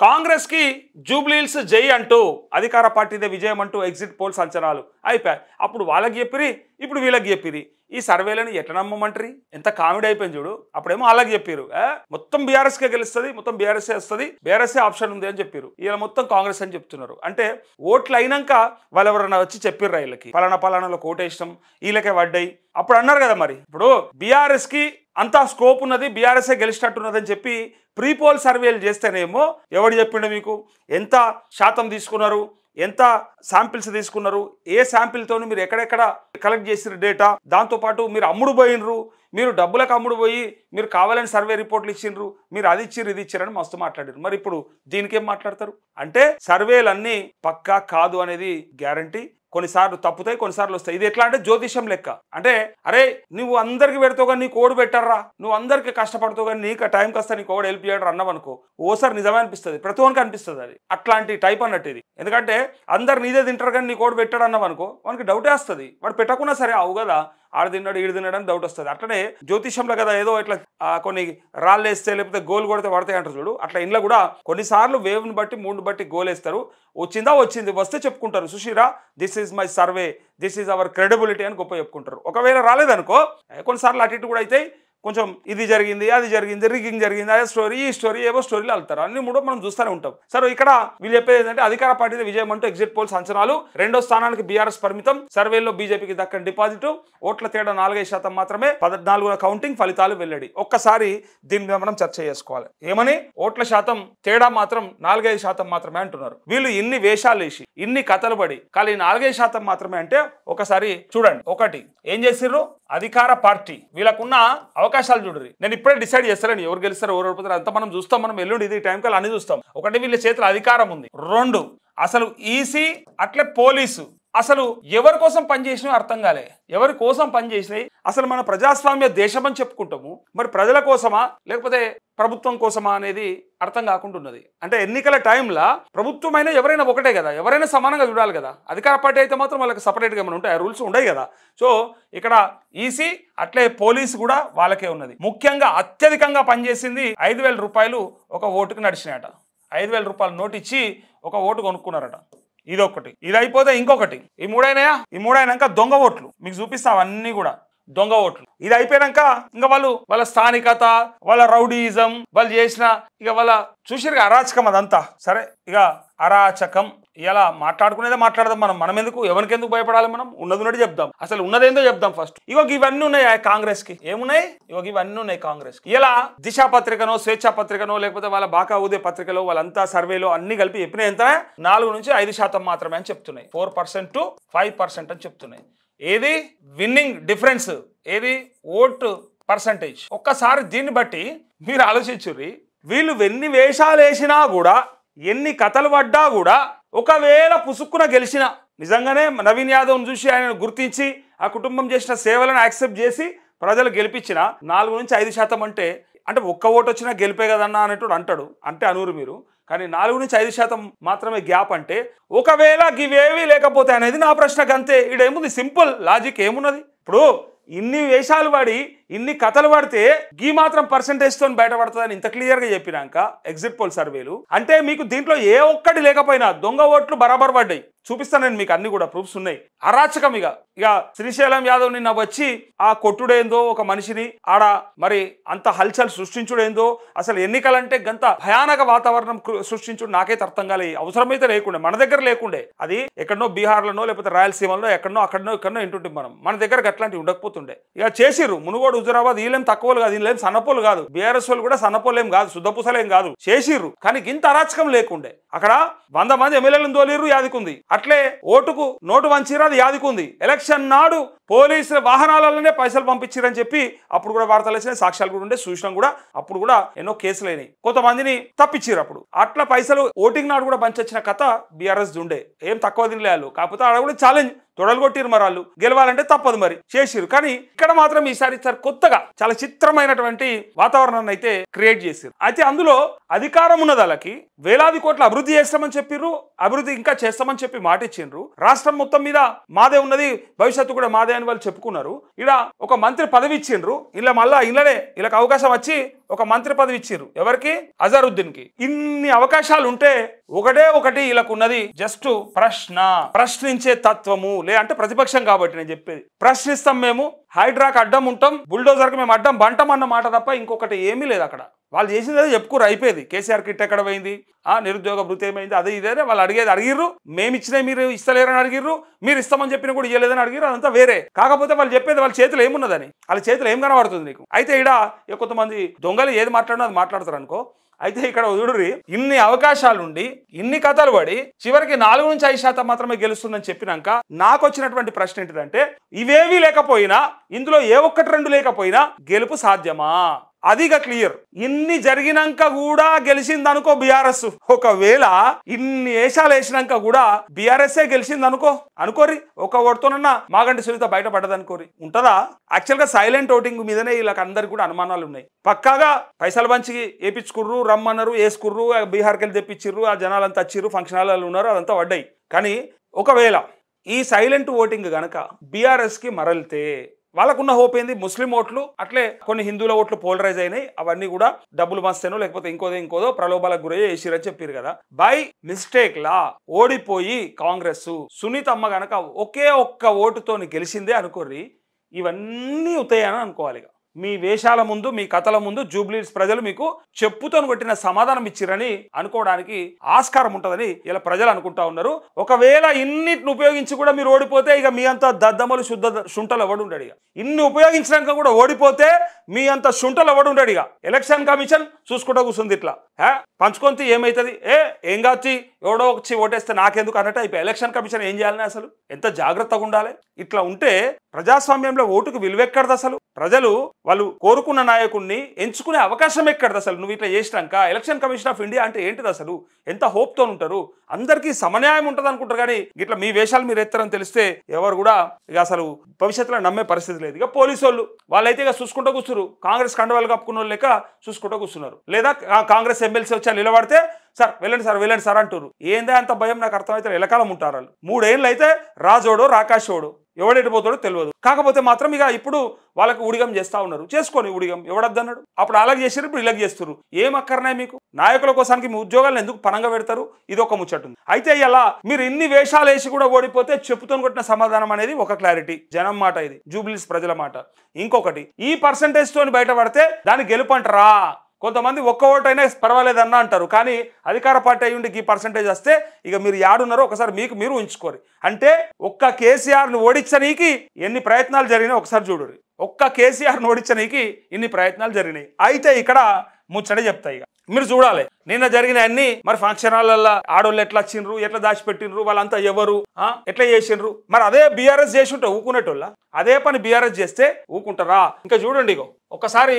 కాంగ్రెస్ కి జూబ్లీహిల్స్ జై అంటూ అధికార పార్టీదే విజయం అంటూ ఎగ్జిట్ పోల్స్ అంచనాలు అయిపోయాయి. అప్పుడు వాళ్ళకి చెప్పిరి, ఇప్పుడు వీళ్ళకి చెప్పిరి. ఈ సర్వేలను ఎట్లా నమ్మమంటారు? ఎంత కామెడీ అయిపోయింది చూడు. అప్పుడేమో వాళ్ళకి చెప్పారు మొత్తం బీఆర్ఎస్కే గెలుస్తుంది, మొత్తం బీఆర్ఎస్ఏ వస్తుంది, బీఆర్ఎస్ఏ ఆప్షన్ ఉంది అని చెప్పారు. ఇలా మొత్తం కాంగ్రెస్ అని చెప్తున్నారు. అంటే ఓట్లు అయినాక వాళ్ళు ఎవరన్నా వచ్చి చెప్పిర్రు వీళ్ళకి పలానా పలానాలో కోటేసినాం వీళ్ళకే పడ్డాయి అప్పుడు అన్నారు కదా. మరి ఇప్పుడు బీఆర్ఎస్ కి అంతా స్కోప్ ఉన్నది, బీఆర్ఎస్ఏ గెలిచినట్టున్నదని చెప్పి ప్రీపోల్ సర్వేలు చేస్తేనేమో ఎవడు చెప్పిండు మీకు ఎంత శాతం తీసుకున్నారు, ఎంత శాంపిల్స్ తీసుకున్నారు, ఏ శాంపిల్తో మీరు ఎక్కడెక్కడ కలెక్ట్ చేసిన డేటా, దాంతోపాటు మీరు అమ్ముడు పోయినరు, మీరు డబ్బులకు అమ్ముడు పోయి మీరు కావాలని సర్వే రిపోర్ట్లు ఇచ్చిండ్రు, మీరు అది ఇచ్చిర్రు ఇది ఇచ్చారని మస్తు మాట్లాడారు. మరి ఇప్పుడు దీనికేం మాట్లాడతారు? అంటే సర్వేలన్నీ పక్కా కాదు అనేది గ్యారంటీ. కొన్నిసార్లు తప్పుతాయి, కొన్నిసార్లు వస్తాయి. ఇది ఎట్లా అంటే జ్యోతిషం లెక్క. అంటే అరే నువ్వు అందరికి పెడతావు కానీ నీకు ఓడు పెట్టర్రా, నువ్వు అందరికి కష్టపడతావు కానీ నీకు టైంకి వస్తా నీకు ఓడు హెల్ప్ చేయడం అన్నావనుకో ఓసారి నిజమే అనిపిస్తుంది, ప్రతి ఒక్కరికి అనిపిస్తుంది అది అట్లాంటి టైప్ అన్నట్టు ఇది. ఎందుకంటే అందరు నీదే తింటారు కానీ నీకు ఓడు పెట్టాడు అన్నావనుకో వానికి డౌటే వస్తుంది. వాడు పెట్టకున్నా సరే అవు కదా ఆడు తిన్నాడు ఈడు తిన్నాడు అని డౌట్ వస్తుంది. అట్లనే జ్యోతిషంలో కదా ఏదో ఇట్లా కొన్ని రాళ్ళు వేస్తే లేకపోతే గోల్ కొడితే పడతాయి అంటారు చూడు, అట్లా ఇంట్లో కూడా కొన్నిసార్లు వేవ్ని బట్టి మూడ్ని బట్టి గోల్ వేస్తారు. వచ్చిందా వచ్చింది, వస్తే చెప్పుకుంటారు సుశీరా this is my survey, this is our credibility అని గొప్ప చెప్పుకుంటారు. ఒకవేళ రాలేదనుకో కొన్నిసార్లు అటు ఇటు కూడా అయితే కొంచెం ఇది జరిగింది అది జరిగింది రిగ్గింగ్ జరిగింది అదే స్టోరీ ఈ స్టోరీ ఏవో స్టోరీలు వెళ్తారు. అన్ని మూడో మనం చూస్తూనే ఉంటాం. సరే ఇక్కడ వీళ్ళు చెప్పేది ఏంటంటే అధికార పార్టీది విజయం అంటూ ఎగ్జిట్ పోల్స్ అంచనాలు, రెండో స్థానానికి బీఆర్ఎస్ పరిమితం, సర్వేల్లో బీజేపీకి దక్కని డిపాజిట్, ఓట్ల తేడా 4% మాత్రమే, 14 కౌంటింగ్ ఫలితాలు వెల్లడి. ఒక్కసారి దీని మీద మనం చర్చ చేసుకోవాలి. ఏమని ఓట్ల శాతం తేడా మాత్రం 4-5% మాత్రమే అంటున్నారు. వీళ్ళు ఇన్ని వేషాలు వేసి ఇన్ని కథలు పడి కానీ 4% మాత్రమే అంటే ఒకసారి చూడండి. ఒకటి ఏం చేసిర్రు అధికార పార్టీ, వీళ్ళకున్న అవకాశాలు చూడరు. నేను ఇప్పుడే డిసైడ్ చేస్తాను ఎవరు గెలుస్తారు ఎవరు ఓడిపోతారు అంతా మనం చూస్తాం. మనం ఎల్లుండి ఇది టైం కల్లా అన్ని చూస్తాం. ఒకటి వీళ్ళ చేతిలో అధికారం ఉంది, రెండు అసలు ఈసీ అట్లే పోలీసు అసలు ఎవరి కోసం పనిచేసినా అర్థం కాలే, ఎవరి కోసం పనిచేసినాయి. అసలు మన ప్రజాస్వామ్య దేశం అని చెప్పుకుంటాము, మరి ప్రజల కోసమా లేకపోతే ప్రభుత్వం కోసమా అనేది అర్థం కాకుండా ఉన్నది. అంటే ఎన్నికల టైంలో ప్రభుత్వమైనా ఎవరైనా ఒకటే కదా, ఎవరైనా సమానంగా చూడాలి కదా. అధికార పార్టీ అయితే మాత్రం వాళ్ళకి సపరేట్గా ఏమైనా ఉంటాయి, రూల్స్ ఉండవు కదా. సో ఇక్కడ ఈసీ అట్లే పోలీసు కూడా వాళ్ళకే ఉన్నది. ముఖ్యంగా అత్యధికంగా పనిచేసింది 5,000 రూపాయలు ఒక ఓటుకు నడిచినాయట. 5,000 రూపాయలు నోటు ఇచ్చి ఒక ఓటు కొనుక్కున్నారట. ఇదొకటి. ఇది అయిపోతే ఇంకొకటి, ఈ మూడైనాయా, ఈ మూడైనాక దొంగ ఓట్లు మీకు చూపిస్తాం అన్నీ కూడా దొంగ ఓట్లు. ఇది అయిపోయాక ఇంకా వాళ్ళ స్థానికత, వాళ్ళ రౌడీయిజం వాళ్ళు చేసిన ఇక వాళ్ళ చూసిరుగా అరాచకం అదంతా. సరే ఇక అరాచకం ఇలా మాట్లాడుకునేదే మాట్లాడదాం. మనం ఎందుకు ఎవరికెందుకు భయపడాలి? మనం ఉన్నది ఉన్నట్టు చెప్దాం, అసలు ఉన్నదేందో చెప్దాం ఫస్ట్. ఇవన్నీ ఉన్నాయి కాంగ్రెస్ కి. ఏమున్నాయి? ఇవన్నీ ఉన్నాయి కాంగ్రెస్ కి. ఇలా దిశా పత్రికనో స్వేచ్ఛా పత్రికనో లేకపోతే వాళ్ళ బాకా ఉదయ పత్రికలో వాళ్ళంతా సర్వేలో అన్ని కలిపి చెప్పినాయి ఎంత 4-5% మాత్రమే అని చెప్తున్నాయి. 4% to 5% అని చెప్తున్నాయి. ఏది విన్నింగ్ డిఫరెన్స్, ఏది ఓటు పర్సంటేజ్. ఒక్కసారి దీన్ని బట్టి మీరు ఆలోచించుర్రి. వీళ్ళు ఎన్ని వేషాలు వేసినా కూడా ఎన్ని కథలు పడ్డా కూడా ఒకవేళ పుసుక్కున గెలిచిన నిజంగానే నవీన్ యాదవ్ను చూసి ఆయన గుర్తించి ఆ కుటుంబం చేసిన సేవలను యాక్సెప్ట్ చేసి ప్రజలు గెలిపించిన 4-5% అంటే ఒక్క ఓటు వచ్చినా గెలిపే కదన్నా అనేటోడు అంటాడు. అంటే అనూరు మీరు, కానీ 4-5% మాత్రమే గ్యాప్. అంటే ఒకవేళ ఇవేవి లేకపోతే అనేది నా ప్రశ్నకు అంతే. ఇడేముంది సింపుల్ లాజిక్ ఏమున్నది? ఇప్పుడు ఇన్ని వేషాలు పడి ఇన్ని కథలు పడితే గీ మాత్రం పర్సంటేజ్తో బయటపడుతుందని ఇంత క్లియర్గా చెప్పినాక ఎగ్జిట్ పోల్ సర్వేలు అంటే మీకు దీంట్లో ఏ ఒక్కటి లేకపోయినా దొంగ ఓట్లు బరాబర్ పడ్డాయి. చూపిస్తాను నేను మీకు, అన్ని కూడా ప్రూఫ్స్ ఉన్నాయి. అరాచకం ఇక శ్రీశైలం యాదవ్ నిన్న వచ్చి ఆ కొట్టుడేందో ఒక మనిషిని ఆడ మరి అంత హల్చల్ సృష్టించుడేందో, అసలు ఎన్నికలంటే గంత భయానక వాతావరణం సృష్టించుడు నాకైతే అర్థం కాలే. అవసరమైతే లేకుండే, మన దగ్గర లేకుండే, అది ఎక్కడనో బీహార్లోనో లేకపోతే రాయలసీమలో ఎక్కడనో ఎక్కడనో వింటుంటే మన దగ్గరకు అట్లాంటివి ఉండకపోతుండే. ఇక చేసిర్రు మునుగోడు హుజురాబాద్ వీళ్ళేం తక్కువలు కాదు, వీళ్ళేం సన్నపోలు కాదు, బీఆర్ఎస్ వాళ్ళు కూడా సన్నపోలేం కాదు, శుద్ధపూసలేం కాదు, చేసిర్రు. కానీ ఇంత అరాచకం లేకుండే. అక్కడ 100 మంది ఎమ్మెల్యేలను తోలిర్రు, యాదికుంది. అట్లే ఓటుకు నోటు వంచిర్రు, అది యాదికుంది. ఎలక్షన్ నాడు పోలీసుల వాహనాలలోనే పైసలు పంపించారని చెప్పి అప్పుడు కూడా వార్తలు వచ్చినాయి, సాక్ష్యాలు కూడా ఉండే, చూసినాం కూడా. అప్పుడు కూడా ఎన్నో కేసులు అయినాయి, కొంతమందిని తప్పించారు. అప్పుడు అట్లా పైసలు ఓటింగ్ నాడు కూడా పంచొచ్చిన కథ బీఆర్ఎస్ ఉండే, ఏం తక్కువ తినలేదు. కాకపోతే ఆడ కూడా ఛాలెంజ్ తొడలు కొట్టిరు మరి వాళ్ళు గెలవాలంటే తప్పదు మరి చేసిరు. కానీ ఇక్కడ మాత్రం ఈసారి కొత్తగా చాలా చిత్రమైనటువంటి వాతావరణాన్ని అయితే క్రియేట్ చేసిరు. అయితే అందులో అధికారం ఉన్నది వాళ్ళకి వేలాది కోట్ల అభివృద్ధి చేస్తామని చెప్పిర్రు, అభివృద్ధి ఇంకా చేస్తామని చెప్పి మాట ఇచ్చిండ్రు. రాష్ట్రం మొత్తం మీద మాదే ఉన్నది, భవిష్యత్తు కూడా మాదే అని వాళ్ళు చెప్పుకున్నారు. ఇలా ఒక మంత్రి పదవి ఇచ్చిండ్రు, ఇలా మళ్ళా ఇళ్ళనే వీళ్ళకి అవకాశం వచ్చి ఒక మంత్రి పదవి ఇచ్చిర్రు. ఎవరికి? అజరుద్దీన్ కి. ఇన్ని అవకాశాలు ఉంటే ఒకటే ఒకటి వీళ్ళకు ఉన్నది, జస్ట్ ప్రశ్నించే తత్వము. అంటే ప్రతిపక్షం కాబట్టి నేను చెప్పేది ప్రశ్నిస్తాం, మేము హైడ్రాక్ అడ్డం ఉంటాం, బుల్డోజర్కి మేము అడ్డం బంటం అన్న మాట తప్ప ఇంకొకటి ఏమీ లేదు. అక్కడ వాళ్ళు చేసింది అదే చెప్పుకోరు, అయిపోయింది. కేసీఆర్ కిట్ ఎక్కడ పోయింది, నిరుద్యోగ భృతి ఏమైంది, అదే ఇదే వాళ్ళు అడిగిర్రు. మేము ఇచ్చినా మీరు ఇస్తలేరని అడిగిర్రు, మీరు ఇస్తామని చెప్పినా కూడా ఇవ్వలేదని అడిగిర్రు, అదంతా వేరే. కాకపోతే వాళ్ళు చెప్పేది వాళ్ళ చేతిలో ఏమున్నదని, వాళ్ళ చేతిలో ఏం కనబడుతుంది నీకు. అయితే ఇక్కడ కొంతమంది దొంగలు ఏది మాట్లాడినా అది మాట్లాడతారు అనుకో. అయితే ఇక్కడ చూడుర్రి, ఇన్ని అవకాశాలుండి ఇన్ని కథలు పడి చివరికి 4 నుంచి 5% మాత్రమే గెలుస్తుందని చెప్పినాక నాకు వచ్చినటువంటి ప్రశ్న ఏంటిదంటే, ఇవేవి లేకపోయినా, ఇందులో ఏ ఒక్కటి రెండు లేకపోయినా గెలుపు సాధ్యమా? అదిగా క్లియర్. ఇన్ని జరిగినాక కూడా గెలిచింది అనుకో బీఆర్ఎస్. ఒకవేళ ఇన్ని వేషాలు వేసినాక కూడా బీఆర్ఎస్ఏ గెలిచింది అనుకోరి, ఒక ఓటుతోనన్నా మాగంటి సునీత బయటపడ్డది అనుకోరి, ఉంటదా? యాక్చువల్ గా సైలెంట్ ఓటింగ్ మీదనే వీళ్ళకి అందరికి కూడా అనుమానాలు ఉన్నాయి. పక్కాగా పైసలు పంచి వేపించుకుర్రు, రమ్మన్నారు, వేసుకుర్రు, బీహార్కి వెళ్ళి తెప్పించిర్రు, ఆ జనాలంతా వచ్చిర్రు, ఫంక్షన్ హాల్లో ఉన్నారు, అదంతా పడ్డాయి. కానీ ఒకవేళ ఈ సైలెంట్ ఓటింగ్ గనక బీఆర్ఎస్ కి మరలితే వాళ్ళకున్న హోప్ ఏంది? ముస్లిం ఓట్లు, అట్లే కొన్ని హిందువుల ఓట్లు పోలరైజ్ అయినాయి, అవన్నీ కూడా డబ్బులు మస్తేనో లేకపోతే ఇంకోదో ప్రలోభాలకు గురయ్యే వేసిరని చెప్పారు కదా. బై మిస్టేక్ లా ఓడిపోయి కాంగ్రెస్ సునీతమ్మ గనక ఒకే ఒక్క ఓటుతోని గెలిచిందే అనుకోర్రి, ఇవన్నీ ఉతాయని అనుకోవాలి. మీ వేషాల ముందు, మీ కథల ముందు జూబ్లీహిల్స్ ప్రజలు మీకు చెప్పుతో కొట్టిన సమాధానం ఇచ్చిరని అనుకోవడానికి ఆస్కారం ఉంటుందని ఇలా ప్రజలు అనుకుంటా ఉన్నారు. ఒకవేళ ఇన్నిటిని ఉపయోగించి కూడా మీరు ఓడిపోతే ఇక మీ అంత దద్దమ్మలు శుంఠలు ఎవడు ఉండడు. ఇక ఇన్ని ఉపయోగించినాక కూడా ఓడిపోతే మీ అంత శుంఠలు ఎవడు ఉండడు. ఇక ఎలక్షన్ కమిషన్ చూసుకుంటూ కూర్చుంది, ఇట్లా పంచుకొంతి ఏమవుతుంది, ఏం కాచి ఎవడో వచ్చి ఓటేస్తే నాకెందుకు అన్నట్టు అయిపోయి ఎలక్షన్ కమిషన్ ఏం చేయాలని అసలు ఎంత జాగ్రత్తగా ఉండాలి. ఇట్లా ఉంటే ప్రజాస్వామ్యంలో ఓటుకు విలువెక్కడదు. అసలు ప్రజలు వాళ్ళు కోరుకున్న నాయకుడిని ఎంచుకునే అవకాశం ఎక్కడది అసలు. నువ్వు ఇట్లా చేసినాక ఎలక్షన్ కమిషన్ ఆఫ్ ఇండియా అంటే ఏంటిది అసలు? ఎంత హోప్తో ఉంటారు, అందరికీ సమన్యాయం ఉంటుంది అనుకుంటారు. కానీ ఇట్లా మీ వేషాలు మీరు ఎత్తారని తెలిస్తే ఎవరు కూడా ఇక అసలు భవిష్యత్తులో నమ్మే పరిస్థితి లేదు. ఇక పోలీసు వాళ్ళైతే ఇక చూసుకుంటూ కూర్చున్నారు, కాంగ్రెస్ కండవాళ్ళు కప్పుకున్న వాళ్ళు లెక్క చూసుకుంటూ కూర్చున్నారు. లేదా కాంగ్రెస్ ఎమ్మెల్సీ వచ్చి నిలబడితే సార్ వెళ్ళండి సార్ అంటారు. ఏందా అంత భయం నాకు అర్థమైతే ఎలకాలం ఉంటారు వాళ్ళు. 3 ఏళ్ళు అయితే రాజోడో రాకాశోడో ఎవడెటు పోతాడో తెలియదు. కాకపోతే మాత్రం ఇక ఇప్పుడు వాళ్ళకి ఉడిగం చేస్తా ఉన్నారు. చేసుకొని ఉడిగం ఎవడద్దన్నాడు? అప్పుడు అలాగే చేసారు, ఇప్పుడు ఇలాగ చేస్తారు. ఏం అక్కర్నాయి మీకు? నాయకుల కోసానికి మీ ఉద్యోగాలను ఎందుకు పనంగా పెడతారు? ఇది ఒక ముచ్చట ఉంది. అయితే ఇలా మీరు ఇన్ని వేషాలు వేసి కూడా ఓడిపోతే చెప్పుతో కొట్టిన సమాధానం అనేది ఒక క్లారిటీ. జనం మాట ఇది, జూబ్లీహిల్స్ ప్రజల మాట. ఇంకొకటి, ఈ పర్సంటేజ్ తోని బయటపడితే దాన్ని గెలుపంటారా? కొంతమంది ఒక్క ఓటు అయినా పర్వాలేదన్నా అంటారు. కానీ అధికార పార్టీ అయ్యుండి ఈ పర్సంటేజ్ వస్తే ఇక మీరు యాడున్నారో ఒకసారి మీరు ఉంచుకోరు. అంటే ఒక్క కేసీఆర్ను ఓడించనీకి ఎన్ని ప్రయత్నాలు జరిగినాయి ఒకసారి చూడరు. ఒక్క కేసీఆర్ను ఓడించనీకి ఇన్ని ప్రయత్నాలు జరిగినాయి. అయితే ఇక్కడ ముచ్చట చెప్తాయి. ఇక మీరు చూడాలి, నిన్న జరిగిన అన్ని మరి ఫంక్షన్ హాల్లో ఆడోళ్ళు ఎట్లా వచ్చిండ్రు, ఎట్లా దాచిపెట్టిండ్రు, వాళ్ళంతా ఎవరు, ఎట్లా చేసిండ్రు. మరి అదే బీఆర్ఎస్ చేసి ఉంటే ఊకునేటోళ్ళ? అదే పని బీఆర్ఎస్ చేస్తే ఊకుంటారా? ఇంకా చూడండి, ఇగో ఒకసారి